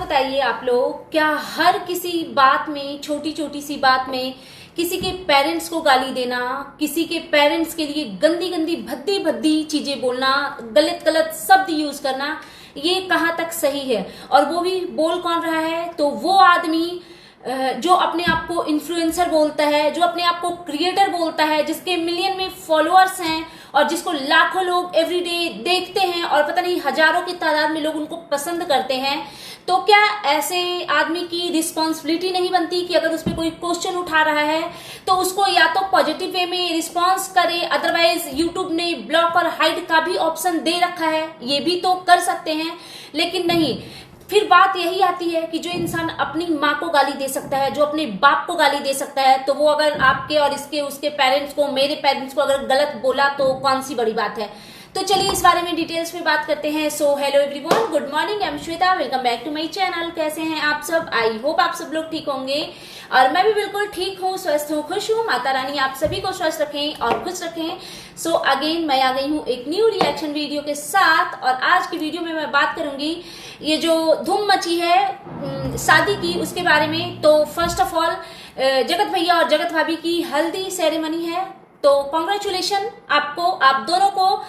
बताइए आप लोग, क्या हर किसी बात में, छोटी छोटी सी बात में किसी के पेरेंट्स को गाली देना, किसी के पेरेंट्स के लिए गंदी गंदी भद्दी भद्दी चीजें बोलना, गलत गलत शब्द यूज करना, ये कहाँ तक सही है? और वो भी बोल कौन रहा है? तो वो आदमी जो अपने आप को इन्फ्लुएंसर बोलता है, जो अपने आप को क्रिएटर बोलता है, जिसके मिलियन में फॉलोअर्स हैं और जिसको लाखों लोग एवरीडे देखते हैं और पता नहीं हजारों की तादाद में लोग उनको पसंद करते हैं। तो क्या ऐसे आदमी की रिस्पॉन्सिबिलिटी नहीं बनती कि अगर उस पर कोई क्वेश्चन उठा रहा है तो उसको या तो पॉजिटिव वे में रिस्पॉन्स करे, अदरवाइज यूट्यूब ने ब्लॉक और हाइड का भी ऑप्शन दे रखा है, ये भी तो कर सकते हैं। लेकिन नहीं, फिर बात यही आती है कि जो इंसान अपनी माँ को गाली दे सकता है, जो अपने बाप को गाली दे सकता है, तो वो अगर आपके और इसके उसके पेरेंट्स को, मेरे पेरेंट्स को अगर गलत बोला तो कौन सी बड़ी बात है? तो चलिए इस बारे में डिटेल्स में बात करते हैं। So hello everyone, good morning, I am Shweta, welcome back to my channel. कैसे हैं आप सब? आई होप आप सब लोग ठीक होंगे और मैं भी बिल्कुल ठीक हूँ, स्वस्थ हूँ, खुश हूँ। माता रानी आप सभी को स्वस्थ रखें और खुश रखें। सो अगेन मैं आ गई हूँ एक न्यू रिएक्शन वीडियो के साथ और आज की वीडियो में मैं बात करूंगी ये जो धूम मची है शादी की, उसके बारे में। तो फर्स्ट ऑफ ऑल जगत भैया और जगत भाभी की हल्दी सेरेमनी है, तो कॉन्ग्रेचुलेशन आपको, आप दोनों को।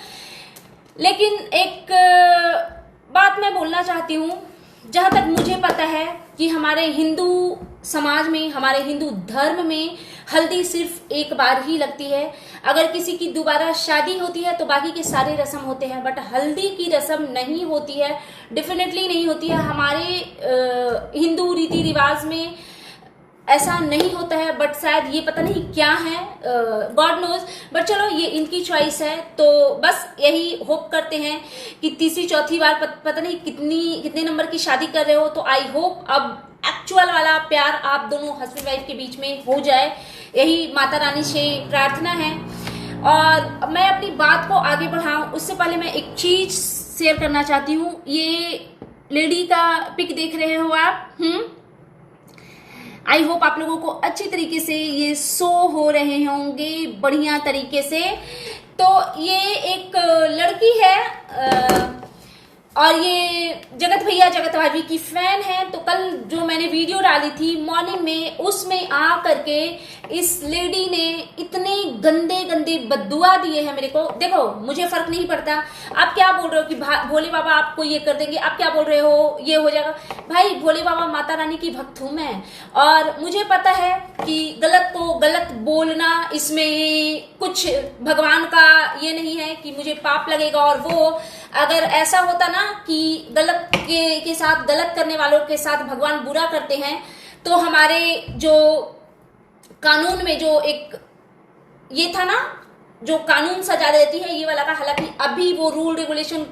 लेकिन एक बात मैं बोलना चाहती हूँ, जहां तक मुझे पता है कि हमारे हिंदू समाज में, हमारे हिंदू धर्म में हल्दी सिर्फ एक बार ही लगती है। अगर किसी की दोबारा शादी होती है तो बाकी के सारे रस्म होते हैं, बट हल्दी की रस्म नहीं होती है, डेफिनेटली नहीं होती है। हमारे हिंदू रीति रिवाज में ऐसा नहीं होता है, बट शायद ये पता नहीं क्या है, गॉड नोज। बट चलो ये इनकी चॉइस है, तो बस यही होप करते हैं कि तीसरी चौथी बार पता नहीं कितने नंबर की शादी कर रहे हो, तो आई होप अब एक्चुअल वाला प्यार आप दोनों हस्बैंड वाइफ के बीच में हो जाए, यही माता रानी से प्रार्थना है। और मैं अपनी बात को आगे बढ़ाऊं उससे पहले मैं एक चीज शेयर करना चाहती हूँ। ये लेडी का पिक देख रहे हो आप, आई होप आप लोगों को अच्छी तरीके से ये शो हो रहे होंगे, बढ़िया तरीके से। तो ये एक लड़की है और ये जगत भैया जगत भाभी की फैन है। तो कल जो मैंने वीडियो डाली थी मॉर्निंग में, उसमें आ करके इस लेडी ने इतने गंदे गंदे बद्दुआ दिए हैं मेरे को। देखो मुझे फर्क नहीं पड़ता आप क्या बोल रहे हो कि भोले बाबा आपको ये कर देंगे, आप क्या बोल रहे हो ये हो जाएगा। भाई भोले बाबा माता रानी की भक्त हूं मैं, और मुझे पता है कि गलत को गलत बोलना, इसमें कुछ भगवान का ये नहीं है कि मुझे पाप लगेगा। और वो अगर ऐसा होता ना कि गलत के साथ, गलत करने वालों के साथ भगवान बुरा करते हैं, तो हमारे जो कानून में जो एक ये था ना, जो कानून सजा देती है ये वाला का, हालांकि अभी वो रूल रेगुलेशन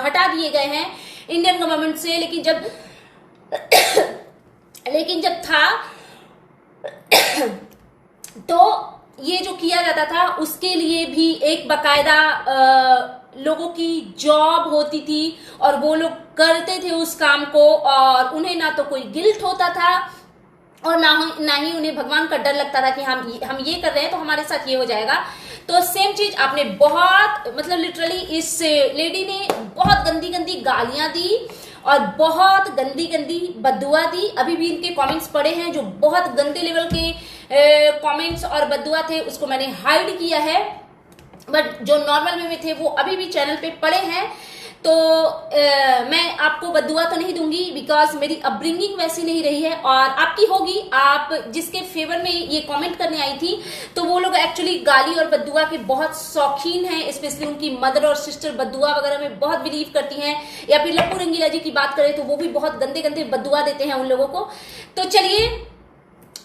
हटा दिए गए हैं इंडियन गवर्नमेंट से, लेकिन जब था तो ये जो किया जाता था उसके लिए भी एक बकायदा लोगों की जॉब होती थी और वो लोग करते थे उस काम को, और उन्हें ना तो कोई गिल्ट होता था और ना ही उन्हें भगवान का डर लगता था कि हम ये कर रहे हैं तो हमारे साथ ये हो जाएगा। तो सेम चीज आपने बहुत, मतलब लिटरली इस लेडी ने बहुत गंदी गंदी गालियां दी और बहुत गंदी गंदी बद्दुआ दी। अभी भी इनके कमेंट्स पड़े हैं जो बहुत गंदे लेवल के कमेंट्स और बद्दुआ थे, उसको मैंने हाइड किया है, बट जो नॉर्मल में थे वो अभी भी चैनल पे पड़े हैं। तो मैं आपको बद्दुआ तो नहीं दूंगी बिकॉज मेरी अपब्रिंगिंग वैसी नहीं रही है, और आपकी होगी। आप जिसके फेवर में ये कमेंट करने आई थी तो वो लोग एक्चुअली गाली और बद्दुआ के बहुत शौकीन हैं, स्पेशली उनकी मदर और सिस्टर बद्दुआ वगैरह में बहुत बिलीव करती हैं। या फिर लप्पू रंगीला जी की बात करें तो वो भी बहुत गंदे गंदे बद्दुआ देते हैं उन लोगों को। तो चलिए,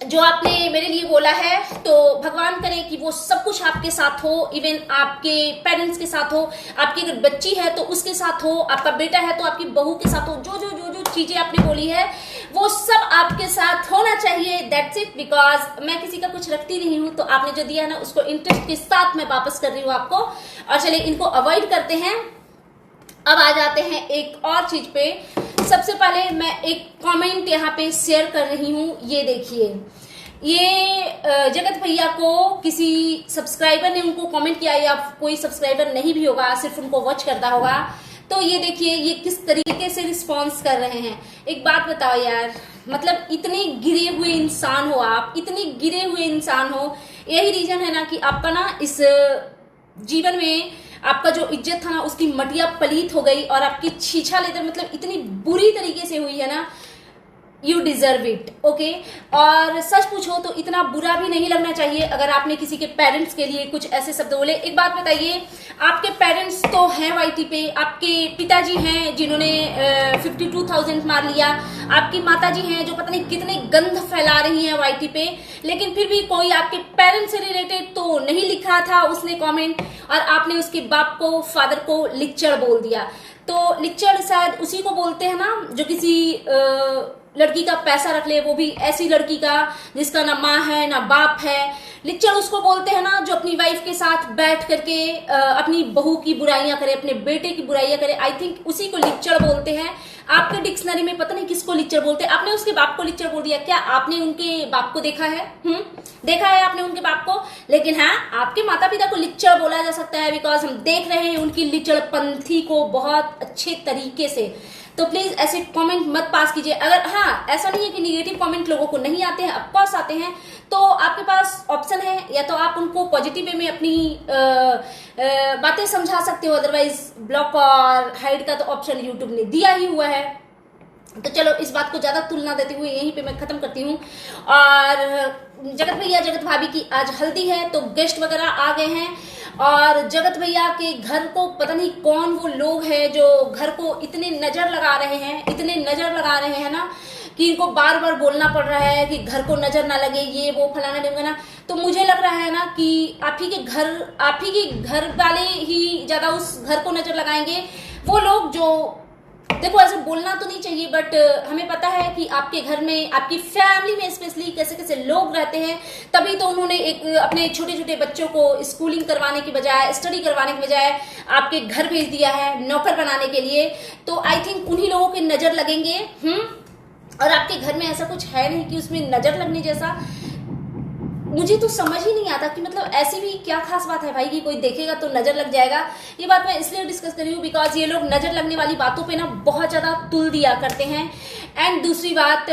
जो आपने मेरे लिए बोला है तो भगवान करे कि वो सब कुछ आपके साथ हो, इवन आपके पेरेंट्स के साथ हो, आपकी अगर बच्ची है तो उसके साथ हो, आपका बेटा है तो आपकी बहू के साथ हो, जो जो जो जो चीजें आपने बोली है वो सब आपके साथ होना चाहिए। दैट्स इट, बिकॉज मैं किसी का कुछ रखती नहीं हूं, तो आपने जो दिया है ना उसको इंटरेस्ट के साथ मैं वापस कर रही हूँ आपको। और चलिए इनको अवॉइड करते हैं, अब आ जाते हैं एक और चीज पे। सबसे पहले मैं एक कमेंट यहाँ पे शेयर कर रही हूँ, ये देखिए। ये जगत भैया को किसी सब्सक्राइबर ने उनको कमेंट किया, या कोई सब्सक्राइबर नहीं भी होगा, सिर्फ उनको वॉच करता होगा। तो ये देखिए ये किस तरीके से रिस्पॉन्स कर रहे हैं। एक बात बताओ यार, मतलब इतने गिरे हुए इंसान हो आप, इतने गिरे हुए इंसान हो, यही रीजन है ना कि आपका ना इस जीवन में आपका जो इज्जत था ना उसकी मटिया पलीत हो गई और आपकी छीछा लेकर मतलब इतनी बुरी तरीके से हुई है ना, यू डिजर्व इट। ओके, और सच पूछो तो इतना बुरा भी नहीं लगना चाहिए अगर आपने किसी के पेरेंट्स के लिए कुछ ऐसे शब्द बोले। एक बात बताइए, आपके पेरेंट्स तो हैं वाईटी पे, आपके पिताजी हैं जिन्होंने 52,000 मार लिया, आपकी माताजी हैं जो पता नहीं कितने गंध फैला रही हैं वाईटी पे, लेकिन फिर भी कोई आपके पेरेंट्स से रिलेटेड तो नहीं लिखा था उसने कमेंट, और आपने उसके बाप को, फादर को लिक्चड़ बोल दिया। तो लिक्चड़ शायद उसी को बोलते हैं ना जो किसी लड़की का पैसा रख ले, वो भी ऐसी लड़की का जिसका ना माँ है ना बाप है। लिक्चड़ उसको बोलते हैं ना जो अपनी वाइफ के साथ बैठ करके अपनी बहू की बुराइयां करे, अपने बेटे की बुराइयां करे। आई थिंक उसी को लिक्चड़ बोलते हैं। आपके डिक्शनरी में पता नहीं किसको लिक्चड़ बोलते हैं। आपने उसके बाप को लिक्चड़ बोल दिया। क्या आपने उनके बाप को देखा है? देखा है आपने उनके बाप को? लेकिन हाँ, आपके माता पिता को लिक्चड़ बोला जा सकता है बिकॉज हम देख रहे हैं उनकी लिक्चड़पंथी को बहुत अच्छे तरीके से। तो प्लीज ऐसे कमेंट मत पास कीजिए। अगर हाँ, ऐसा नहीं है कि निगेटिव कमेंट लोगों को नहीं आते हैं, ऑफकोर्स आते हैं, तो आपके पास ऑप्शन है, या तो आप उनको पॉजिटिव वे में अपनी बातें समझा सकते हो, अदरवाइज ब्लॉक और हाइड का तो ऑप्शन यूट्यूब ने दिया ही हुआ है। तो चलो इस बात को ज्यादा तुलना देते हुए यहीं पे मैं खत्म करती हूँ। और जगत भैया जगत भाभी की आज हल्दी है तो गेस्ट वगैरह आ गए हैं, और जगत भैया के घर को पता नहीं कौन वो लोग हैं जो घर को इतने नजर लगा रहे हैं, इतने नजर लगा रहे हैं ना कि इनको बार बार बोलना पड़ रहा है कि घर को नजर ना लगे, ये वो फलाना ढिमकाना। तो मुझे लग रहा है ना कि आप ही के घर वाले ही ज्यादा उस घर को नजर लगाएंगे। वो लोग जो, देखो ऐसे बोलना तो नहीं चाहिए, बट हमें पता है कि आपके घर में, आपकी फैमिली में स्पेशली कैसे कैसे लोग रहते हैं, तभी तो उन्होंने एक अपने छोटे छोटे बच्चों को स्कूलिंग करवाने की बजाय, स्टडी करवाने की बजाय आपके घर भेज दिया है नौकर बनाने के लिए। तो आई थिंक उन्हीं लोगों के नजर लगेंगे। और आपके घर में ऐसा कुछ है नहीं कि उसमें नजर लगने जैसा। मुझे तो समझ ही नहीं आता कि मतलब ऐसी भी क्या खास बात है भाई कि कोई देखेगा तो नजर लग जाएगा। ये बात मैं इसलिए डिस्कस कर रही हूँ बिकॉज ये लोग नजर लगने वाली बातों पे ना बहुत ज्यादा तुल दिया करते हैं। एंड दूसरी बात,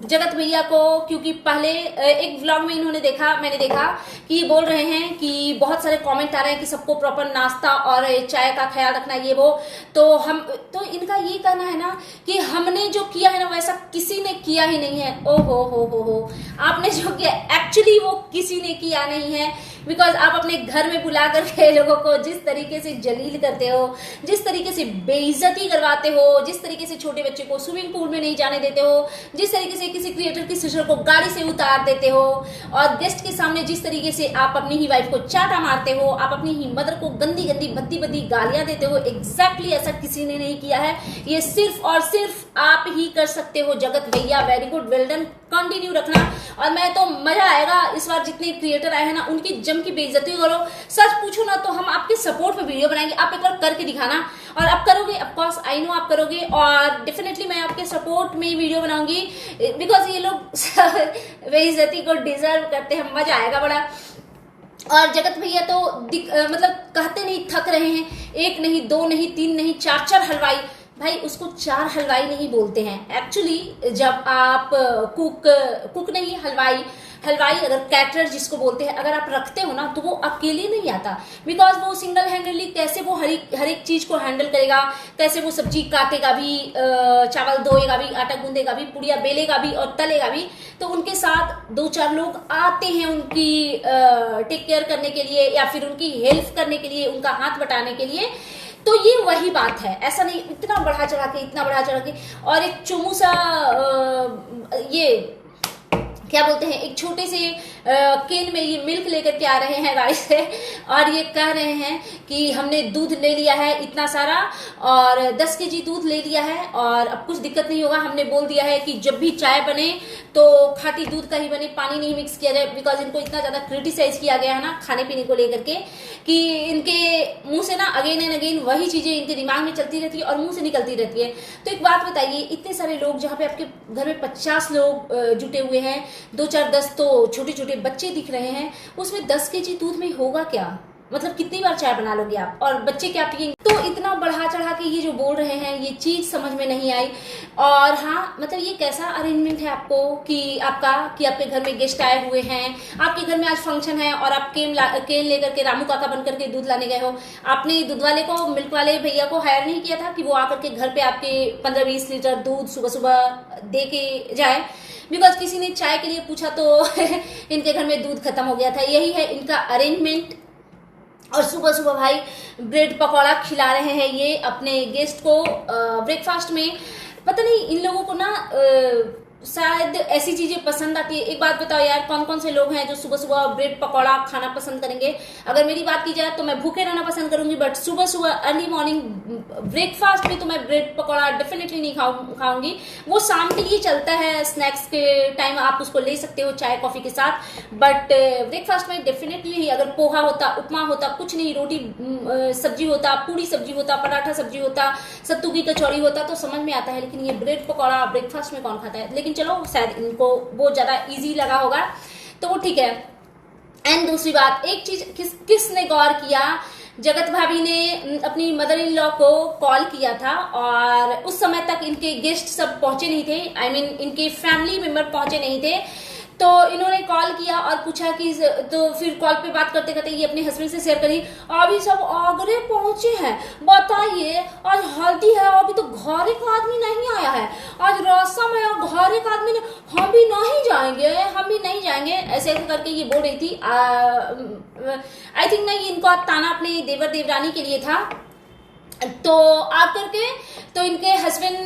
जगत भैया को, क्योंकि पहले एक व्लॉग में मैंने देखा कि ये बोल रहे हैं कि बहुत सारे कमेंट आ रहे हैं कि सबको प्रॉपर नाश्ता और चाय का ख्याल रखना, ये वो। तो इनका ये कहना है ना कि हमने जो किया है ना वैसा किसी ने किया ही नहीं है। ओ हो, आपने जो किया एक्चुअली वो किसी ने किया नहीं है, बिकॉज आप अपने घर में बुला करके लोगों को जिस तरीके से जलील करते हो, जिस तरीके से बेइज्जती करवाते हो, जिस तरीके से छोटे बच्चे को स्विमिंग पूल में नहीं जाने देते हो, जिस तरीके से किसी क्रिएटर की सिस्टर को गाड़ी से उतार देते हो, और गेस्ट के सामने जिस तरीके से आप अपनी ही वाइफ को चाटा मारते हो, आप अपनी ही मदर को गंदी गंदी भद्दी भद्दी गालियां देते हो, एग्जैक्टली ऐसा किसी ने नहीं किया है। ये सिर्फ और सिर्फ आप ही कर सकते हो जगत भैया। Very good, well done, continue रखना। और मैं तो मजा आएगा इस बार जितने क्रिएटर आए हैं ना उनकी जम की बेइज्जती करो। सच पूछो ना तो हम आपके सपोर्ट में वीडियो बनाएंगे, आप एक बार करके दिखाना। और आप करोगे, ऑफकोर्स आई नो आप करोगे, और डेफिनेटली मैं आपके सपोर्ट में वीडियो बनाऊंगी बिकॉज ये लोग बेइज्जती को डिजर्व करते हैं। मजा आएगा बड़ा। और जगत भैया तो मतलब कहते नहीं थक रहे हैं, एक नहीं, दो नहीं, तीन नहीं, चार हलवाई। भाई उसको चार हलवाई नहीं बोलते हैं एक्चुअली। जब आप कुक नहीं, हलवाई अगर कैटरर जिसको बोलते हैं, अगर आप रखते हो ना तो वो अकेले नहीं आता, बिकॉज वो सिंगल हैंडली कैसे वो हर एक चीज को हैंडल करेगा, कैसे वो सब्जी काटेगा भी, चावल धोएगा भी, आटा गूंदेगा भी, पुड़िया बेलेगा भी और तलेगा भी। तो उनके साथ दो चार लोग आते हैं उनकी टेक केयर करने के लिए या फिर उनकी हेल्प करने के लिए, उनका हाथ बटाने के लिए। तो ये वही बात है, ऐसा नहीं इतना बढ़ा चढ़ा के। और एक चुमू सा ये क्या बोलते हैं, एक छोटे से केन में ये मिल्क लेकर के आ रहे हैं गाड़ी से, और ये कह रहे हैं कि हमने दूध ले लिया है इतना सारा, और 10 केजी दूध ले लिया है और अब कुछ दिक्कत नहीं होगा। हमने बोल दिया है कि जब भी चाय बने तो खाटी दूध का ही बने, पानी नहीं मिक्स किया जाए, बिकॉज इनको इतना ज्यादा क्रिटिसाइज किया गया है ना खाने पीने को लेकर के कि इनके मुंह से ना अगेन एंड अगेन वही चीजें इनके दिमाग में चलती रहती है और मुंह से निकलती रहती है। तो एक बात बताइए, इतने सारे लोग, जहाँ पे आपके घर में 50 लोग जुटे हुए हैं, 2 4 10 तो छोटे छोटे बच्चे दिख रहे हैं, उसमें 10 केजी दूध में होगा क्या? मतलब कितनी बार चाय बना लोगे आप, और बच्चे क्या पिएंगे? तो इतना बढ़ा चढ़ा के ये जो बोल रहे हैं, ये चीज समझ में नहीं आई। और हाँ, मतलब ये कैसा अरेंजमेंट है आपको कि आपके घर में गेस्ट आए हुए हैं, आपके घर में आज फंक्शन है और आप केन लेकर के रामू काका बन करके दूध लाने गए हो। आपने दूध वाले को, मिल्क वाले भैया को हायर नहीं किया था कि वो आकर के घर पे आपके 15-20 लीटर दूध सुबह सुबह दे के जाए, बिकॉज किसी ने चाय के लिए पूछा तो इनके घर में दूध खत्म हो गया था। यही है इनका अरेंजमेंट। और सुबह सुबह भाई ब्रेड पकौड़ा खिला रहे हैं ये अपने गेस्ट को ब्रेकफास्ट में। पता नहीं इन लोगों को ना शायद ऐसी चीजें पसंद आती है। एक बात बताओ यार, कौन कौन से लोग हैं जो सुबह सुबह ब्रेड पकौड़ा खाना पसंद करेंगे? अगर मेरी बात की जाए तो मैं भूखे रहना पसंद करूंगी, बट सुबह सुबह अर्ली मॉर्निंग ब्रेकफास्ट में तो मैं ब्रेड पकौड़ा डेफिनेटली नहीं खाऊंगी। वो शाम के लिए चलता है, स्नैक्स के टाइम आप उसको ले सकते हो चाय कॉफी के साथ, बट ब्रेकफास्ट में डेफिनेटली अगर पोहा होता, उपमा होता, कुछ नहीं, रोटी सब्जी होता, पूरी सब्जी होता, पराठा सब्जी होता, सत्तू की कचौड़ी होता तो समझ में आता है। लेकिन ये ब्रेड पकौड़ा ब्रेकफास्ट में कौन खाता है? लेकिन चलो शायद इनको वो ज्यादा इजी लगा होगा तो वो ठीक है। एंड दूसरी बात, एक चीज किसने गौर किया, जगत भाभी ने अपनी मदर इन लॉ को कॉल किया था और उस समय तक इनके गेस्ट सब पहुंचे नहीं थे, आई मीन इनके फैमिली मेंबर पहुंचे नहीं थे। तो इन्होंने कॉल किया और पूछा कि, तो फिर कॉल पे बात करते करते ये अपने हस्बैंड से शेयर करी, अभी सब आगरे पहुंचे हैं, बताइए आज हल्दी है, अभी तो घर एक आदमी नहीं आया है, आज रसम है और घर एक आदमी ने, हम भी नहीं जाएंगे, ऐसे करके ये बोल रही थी। आई थिंक ना ये इनको ताना अपने देवर देवरानी के लिए था। तो आकर के तो इनके हस्बैंड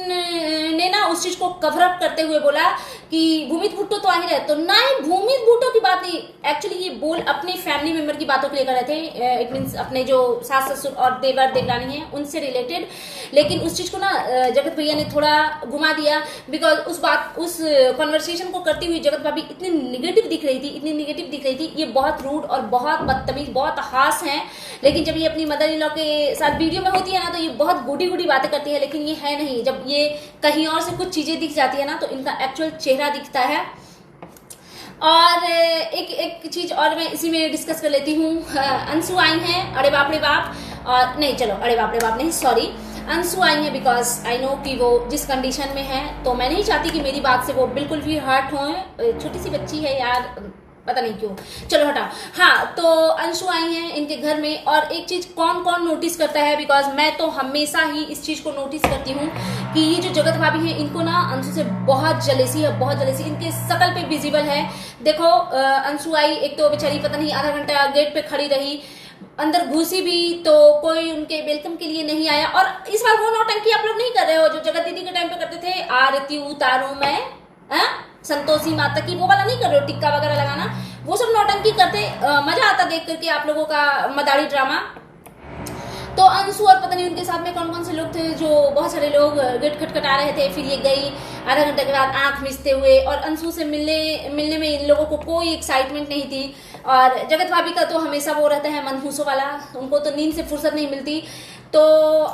ने ना उस चीज को कवर अप करते हुए बोला कि भूमित भुट्टो तो आ ही रहे, तो नहीं, भूमित भुट्टो की बात नहीं, एक्चुअली ये बोल अपने फैमिली मेंबर की बातों को लेकर रहे थे। इट मींस अपने जो सास ससुर और देवर देवरानी हैं उनसे रिलेटेड। लेकिन उस चीज को ना जगत भैया ने थोड़ा घुमा दिया, बिकॉज उस कॉन्वर्सेशन को करती हुई जगत भाभी इतनी निगेटिव दिख रही थी। ये बहुत रूड और बहुत बदतमीज, बहुत हास हैं। लेकिन जब ये अपनी मदर इन लॉ के साथ वीडियो में होती है ना तो ये बहुत गुडी बातें करती है, लेकिन ये है नहीं। जब ये कहीं और से कुछ चीजें दिख जाती है ना तो इनका एक्चुअल चेहरा दिखता है। और एक चीज और मैं इसी में डिस्कस कर लेती हूँ। अंशु आई हैं, अरे बाप रे बाप, और नहीं चलो अरे बाप रे बाप नहीं, सॉरी, अंशु आई है बिकॉज आई नो कि वो जिस कंडीशन में है, तो मैं नहीं चाहती कि मेरी बात से वो बिल्कुल भी हर्ट हो। छोटी सी बच्ची है यार, पता नहीं क्यों, चलो हटाओ। हाँ, तो अंशु आई हैं इनके घर में, और एक चीज कौन कौन नोटिस करता है, बिकॉज मैं तो हमेशा ही इस चीज को नोटिस करती हूँ कि ये जो जगत भाभी है इनको ना अंशु से बहुत जलेसी है, बहुत जलेसी इनके शकल पे विजिबल है। देखो अंशु आई, एक तो बेचारी पता नहीं आधा घंटा गेट पे खड़ी रही, अंदर घुसी भी तो कोई उनके वेलकम के लिए नहीं आया। और इस बार वो नौटंकी आप लोग नहीं कर रहे हो जो जगत दीदी के टाइम पे करते थे, आरती उतारू मैं संतोषी माता की, वो वाला नहीं कर रहे हो, टिक्का वगैरह लगाना, वो सब नौटंकी करते। मजा आता देख करके आप लोगों का मदारी ड्रामा। तो अंशु और पता नहीं उनके साथ में कौन कौन से लोग थे, जो बहुत सारे लोग गेट खटखटा रहे थे। फिर ये गई आधा घंटे के बाद आंख मिचते हुए, और अंशु से मिलने में इन लोगों को कोई एक्साइटमेंट नहीं थी। और जगत भाभी का तो हमेशा वो रहता है मनहूसों वाला, उनको तो नींद से फुर्सत नहीं मिलती। तो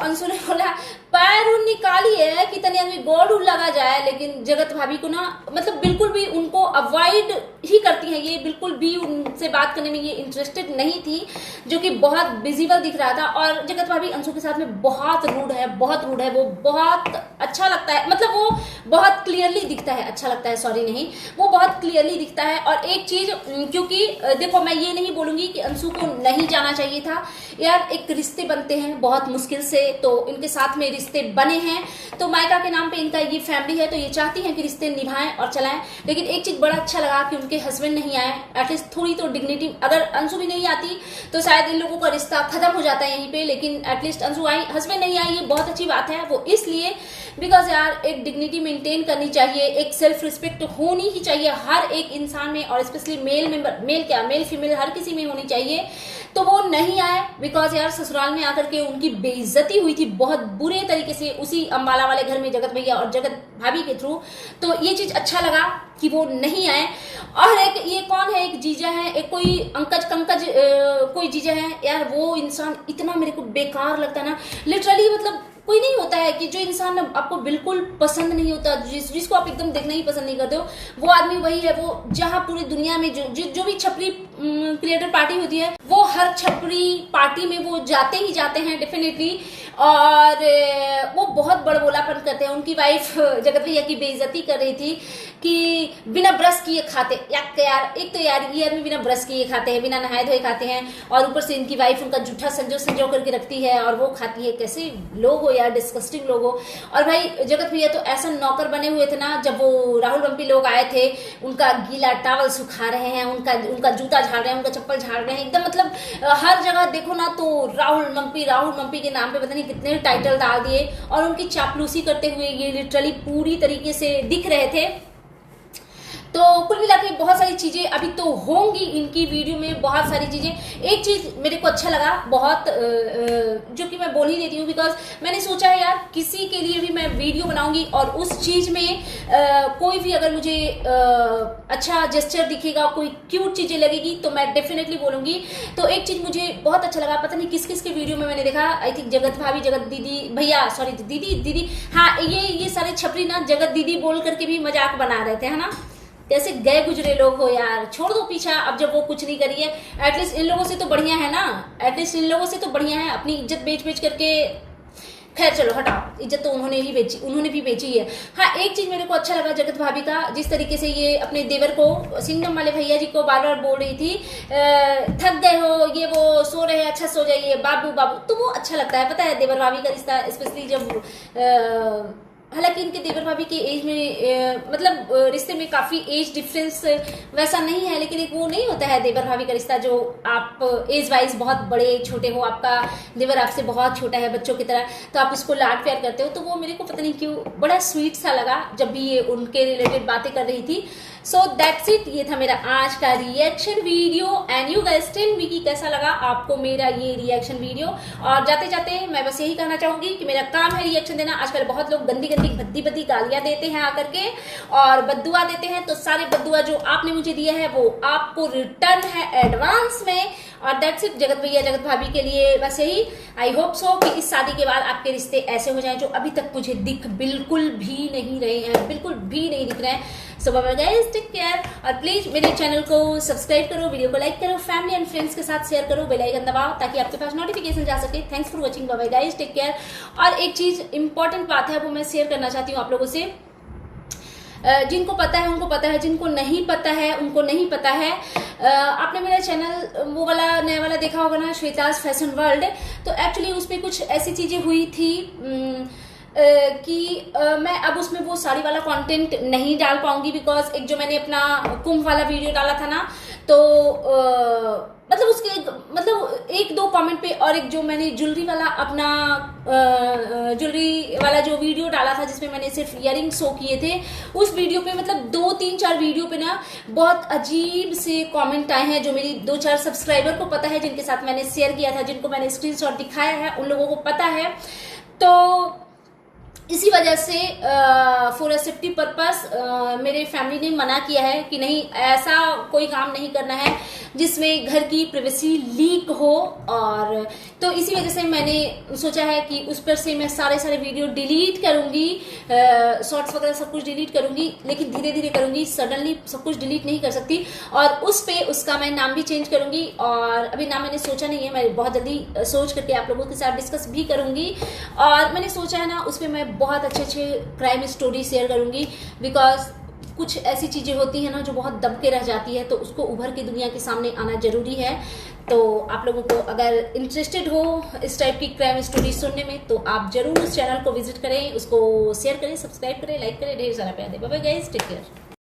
अंशु ने बोला पैर निकालिए कि तनी आदमी गोड़ लगा जाए, लेकिन जगत भाभी को ना मतलब बिल्कुल भी उनको अवॉइड ही करती हैं, ये बिल्कुल भी उनसे बात करने में ये इंटरेस्टेड नहीं थी, जो कि बहुत विजिबल दिख रहा था। और जगत भाभी अंशु के साथ में बहुत रूड है, वो बहुत अच्छा लगता है, मतलब वो बहुत क्लियरली दिखता है, अच्छा लगता है, सॉरी नहीं, वो बहुत क्लियरली दिखता है। और एक चीज, क्योंकि देखो मैं ये नहीं बोलूंगी कि अंशु को नहीं जाना चाहिए था यार, एक रिश्ते बनते हैं बहुत मुश्किल से, तो इनके साथ में रिश्ते बने हैं, तो मायका के नाम पे इनका ये फैमिली है, तो ये चाहती हैं कि रिश्ते निभाएं और चलाएं। लेकिन एक चीज बड़ा अच्छा लगा कि उनके हस्बैंड नहीं आए, एटलीस्ट थोड़ी तो डिग्निटी, अगर अंशु भी नहीं आती तो शायद इन लोगों का रिश्ता खत्म हो जाता है यहीं पे, लेकिन एटलीस्ट अंशु आई, हस्बैंड नहीं आई, ये बहुत अच्छी बात है। वो इसलिए बिकॉज यार एक डिग्निटी मेंटेन करनी चाहिए, एक सेल्फ रिस्पेक्ट होनी ही चाहिए हर एक इंसान में, और स्पेशली मेल फीमेल हर किसी में होनी चाहिए। तो वो नहीं आए बिकॉज यार ससुराल में आकर के उनकी बेइज्जती हुई थी बहुत बुरे तरीके से, उसी अम्बाला वाले घर में जगत भैया और जगत भाभी के थ्रू। तो ये चीज अच्छा लगा कि वो नहीं आए। और एक ये कौन है, एक जीजा है, एक कोई अंकज कोई जीजा है यार, वो इंसान इतना मेरे को बेकार लगता है ना, लिटरली मतलब कोई नहीं होता है कि जो इंसान आपको बिल्कुल पसंद नहीं होता, जिसको आप एकदम देखना ही पसंद नहीं करते हो, वो आदमी वही है वो जहां पूरी दुनिया में जो भी छपरी क्रिएटर पार्टी होती है वो हर छपरी पार्टी में वो जाते ही जाते हैं डेफिनेटली, और वो बहुत बड़बोलापन करते हैं। उनकी वाइफ जगत भैया की बेइज्जती कर रही थी कि बिना ब्रश किए खाते, यार एक तो यार ये आदमी बिना ब्रश किए खाते हैं, बिना नहाए धोए खाते हैं, और ऊपर से इनकी वाइफ उनका जूठा संजो करके रखती है और वो खाती है। कैसे लोग हो यार, डिस्कस्टिंग लोग हो। और भाई जगत भैया तो ऐसा नौकर बने हुए थे ना, जब वो राहुल बम्पी लोग आए थे उनका गीला टावल सुखा रहे हैं, उनका जूता झाड़ रहे हैं, उनका चप्पल झाड़ रहे हैं, एकदम मतलब हर जगह देखो ना तो राहुल मम्पी के नाम पे पता नहीं कितने टाइटल डाल दिए, और उनकी चापलूसी करते हुए ये लिटरली पूरी तरीके से दिख रहे थे। तो कुल मिला के बहुत सारी चीजें अभी तो होंगी इनकी वीडियो में, बहुत सारी चीजें। एक चीज मेरे को अच्छा लगा बहुत, जो कि मैं बोल ही देती हूँ, बिकॉज मैंने सोचा है यार किसी के लिए भी मैं वीडियो बनाऊंगी और उस चीज में कोई भी अगर मुझे अच्छा जेस्चर दिखेगा, कोई क्यूट चीजें लगेगी तो मैं डेफिनेटली बोलूंगी। तो एक चीज मुझे बहुत अच्छा लगा, पता नहीं किस किस के वीडियो में मैंने देखा, आई थिंक जगत भाभी, जगत दीदी भैया, सॉरी दीदी, हाँ ये सारे छपरी ना जगत दीदी बोल करके भी मजाक बना रहे थे, है ना। जैसे गए गुजरे लोग हो यार, छोड़ दो पीछा। अब जब वो कुछ नहीं करी है, एटलीस्ट इन लोगों से तो बढ़िया है ना, एटलीस्ट इन लोगों से तो बढ़िया है। अपनी इज्जत बेच करके, खैर चलो हटाओ, इज्जत तो उन्होंने भी बेची है। हाँ एक चीज मेरे को अच्छा लगा जगत भाभी का, जिस तरीके से ये अपने देवर को, सिंगम वाले भैया जी को बार बार बोल रही थी थक गए हो, ये वो सो रहे हैं, अच्छा सो जाइए बाबू, तो वो अच्छा लगता है। पता है देवर भाभी का रिश्ता, स्पेशली जब हालांकि इनके देवर भाभी के एज में मतलब रिश्ते में काफी एज डिफरेंस वैसा नहीं है, लेकिन एक वो नहीं होता है देवर भाभी का रिश्ता जो आप एज वाइज बहुत बड़े छोटे हो, आपका देवर आपसे बहुत छोटा है बच्चों की तरह, तो आप उसको लाड प्यार करते हो। तो वो मेरे को पता नहीं क्यों बड़ा स्वीट सा लगा जब भी ये उनके रिलेटेड बातें कर रही थी। सो दैट्स इट, ये था मेरा आज का reaction video. And you guys tell me कि कैसा लगा आपको मेरा ये रिएक्शन वीडियो। और जाते जाते मैं बस यही कहना चाहूंगी कि मेरा काम है रिएक्शन देना। आजकल बहुत लोग गंदी भद्दी गालियां देते हैं आकर के और बद्दुआ देते हैं, तो सारे बद्दुआ जो आपने मुझे दिया है वो आपको रिटर्न है एडवांस में। और दैट्स इट जगत भैया जगत भाभी के लिए बस यही। आई होप सो कि इस शादी के बाद आपके रिश्ते ऐसे हो जाएं जो अभी तक मुझे दिख बिल्कुल भी नहीं रहे हैं, बिल्कुल भी नहीं दिख रहे हैं। So bye bye guys, take care. और प्लीज मेरे चैनल को सब्सक्राइब करो, वीडियो को लाइक करो, फैमिली एंड फ्रेंड्स के साथ शेयर करो, बेल आइकन दबाओ ताकि आपके पास नोटिफिकेशन जा सके। Thanks for watching, bye bye guys, take care. और एक चीज इंपॉर्टेंट बात है वो मैं शेयर करना चाहती हूँ आप लोगों से। जिनको पता है उनको पता है, जिनको नहीं पता है उनको नहीं पता है। आपने मेरा चैनल वो वाला नया वाला देखा होगा ना, श्वेताज फैशन वर्ल्ड, तो एक्चुअली उसमें कुछ ऐसी चीजें हुई थी कि मैं अब उसमें वो साड़ी वाला कंटेंट नहीं डाल पाऊंगी, बिकॉज एक जो मैंने अपना कुंभ वाला वीडियो डाला था ना, तो मतलब उसके मतलब एक दो कमेंट पे, और एक जो मैंने ज्वेलरी वाला अपना ज्वेलरी वाला जो वीडियो डाला था जिसमें मैंने सिर्फ इयरिंग शो किए थे, उस वीडियो पे मतलब 2-3-4 वीडियो पे ना बहुत अजीब से कमेंट आए हैं जो मेरी 2-4 सब्सक्राइबर को पता है, जिनके साथ मैंने शेयर किया था, जिनको मैंने स्क्रीनशॉट दिखाया है, उन लोगों को पता है। तो इसी वजह से फॉर सेफ्टी पर्पस मेरे फैमिली ने मना किया है कि नहीं ऐसा कोई काम नहीं करना है जिसमें घर की प्राइवेसी लीक हो। और तो इसी वजह से मैंने सोचा है कि उस पर से मैं सारे वीडियो डिलीट करूंगी, शॉर्ट्स वगैरह सब कुछ डिलीट करूंगी, लेकिन धीरे धीरे करूंगी, सडनली सब कुछ डिलीट नहीं कर सकती। और उस पे उसका मैं नाम भी चेंज करूंगी, और अभी नाम मैंने सोचा नहीं है, मैं बहुत जल्दी सोच करके आप लोगों के साथ डिस्कस भी करूंगी। और मैंने सोचा है ना उस पर मैं बहुत अच्छे क्राइम स्टोरी शेयर करूंगी, बिकॉज कुछ ऐसी चीजें होती है ना जो बहुत दब के रह जाती है, तो उसको उभर के दुनिया के सामने आना जरूरी है। तो आप लोगों को अगर इंटरेस्टेड हो इस टाइप की क्राइम स्टोरी सुनने में, तो आप जरूर उस चैनल को विजिट करें, उसको शेयर करें, सब्सक्राइब करें, लाइक करें, ढेर सारा प्यार दें। Bye bye guys, take care.